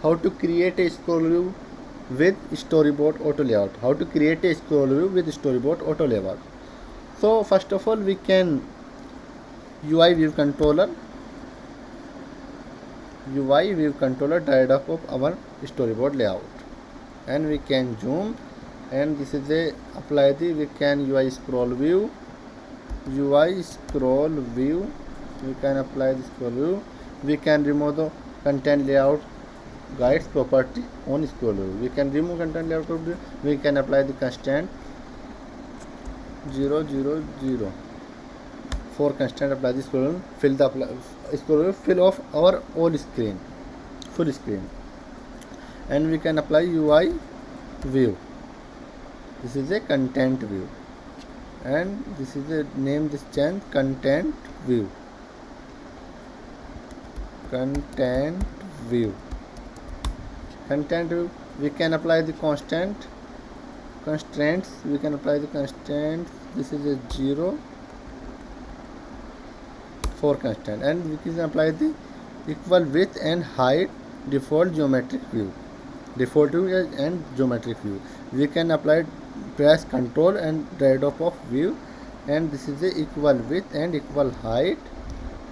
How to create a scroll view with storyboard auto layout. How to create a scroll view with storyboard auto layout. So first of all, we can UI view controller dried up of our storyboard layout, and we can zoom, and this is a apply the we can UI scroll view we can apply the scroll view. We can remove the content layout guides property on scroll view. We can remove content layout property. We can apply the constant 000 for constant. Apply the scroll view, fill the scroll view, fill off our full screen, and we can apply UI view. This is a content view, and this is a name this change content view. Content view. We can apply the constraints. We can apply the constraints. This is a 0 for constant, and we can apply the equal width and height default geometric view. We can apply press control and drag up of view, and this is the equal width and equal height,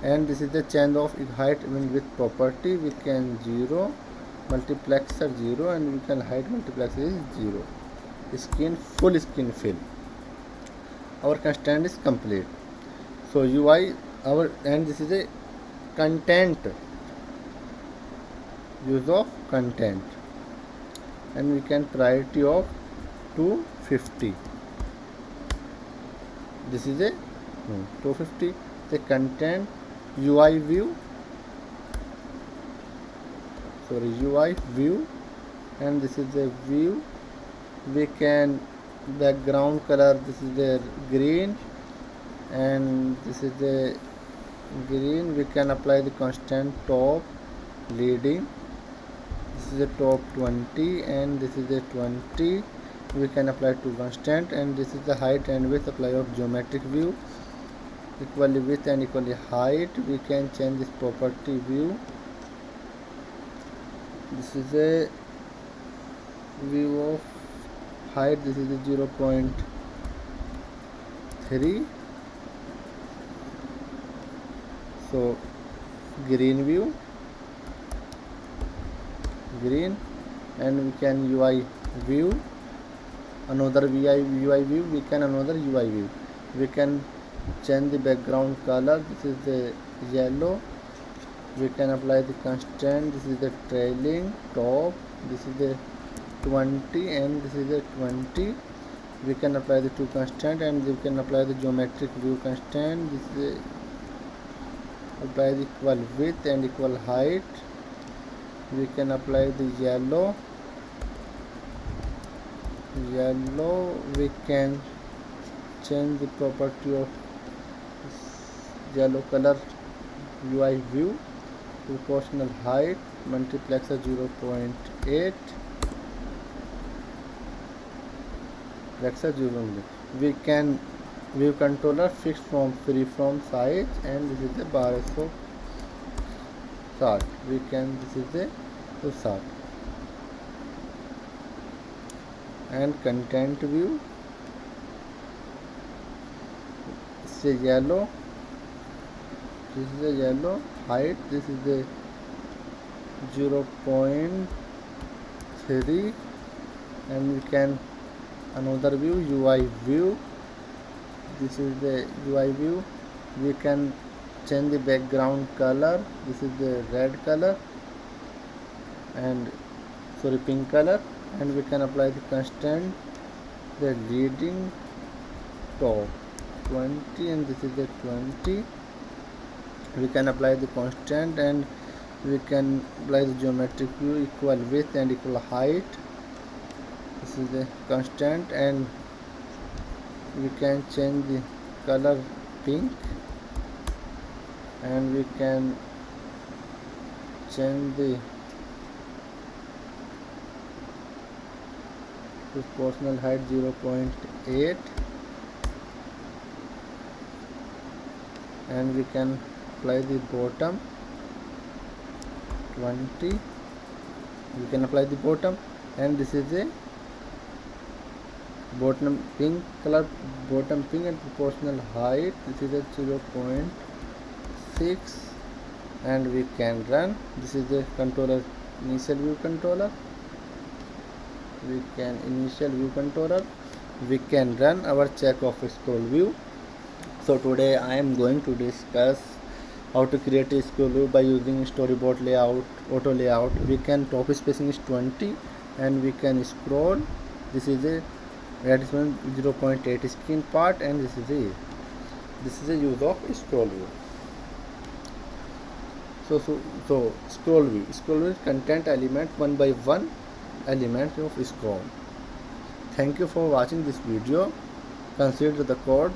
and this is the change of height and width property. We can 0 multiplexer 0, and we can height multiplexer is 0. Full screen fill. Our constraint is complete. So UI and this is a content, use of content, and we can priority of 250. This is a 250. The content UI view, and this is the view. We can background color, this is the green, and this is the green. We can apply the constant top leading. This is the top 20, and this is the 20. We can apply to constant, and this is the height and width. Apply of geometric view, equally width and equally height. We can change this property view. This is a view of height. This is the 0.3. So green view, and we can UI view, another UI view. We can another UI view. We can change the background color. This is the yellow. We can apply the constant. This is the trailing top. This is the 20, and this is the 20. We can apply the two constant, and we can apply the geometric view constant. This is apply the equal width and equal height. We can apply the yellow. We can change the property of yellow color UI view. Proportional height multiplexer 0.8. We can view controller fixed from freeform size, and this is the bar of sort. This is the sort, and content view. This is yellow. This is the yellow height. This is the 0.3, and we can another view UI view. This is the UI view. We can change the background color. This is the red color, and pink color, and we can apply the constant, the leading top 20, and this is the 20. We can apply the constant, and we can apply the geometric view, equal width and equal height. This is the constant, and we can change the color pink, and we can change the proportional height 0.8, and we can apply the bottom 20, we can apply the bottom, and this is a bottom pink color, bottom pink and proportional height. This is a 0.6, and we can run. This is the controller, initial view controller. We can run our check of scroll view. So today I am going to discuss how to create a scroll view by using storyboard layout, auto layout. We can top spacing is 20, and we can scroll. This is a Redstone 0.8 screen part, and this is a use of scroll view. So scroll view is content element one by one element of scroll. Thank you for watching this video. Consider the code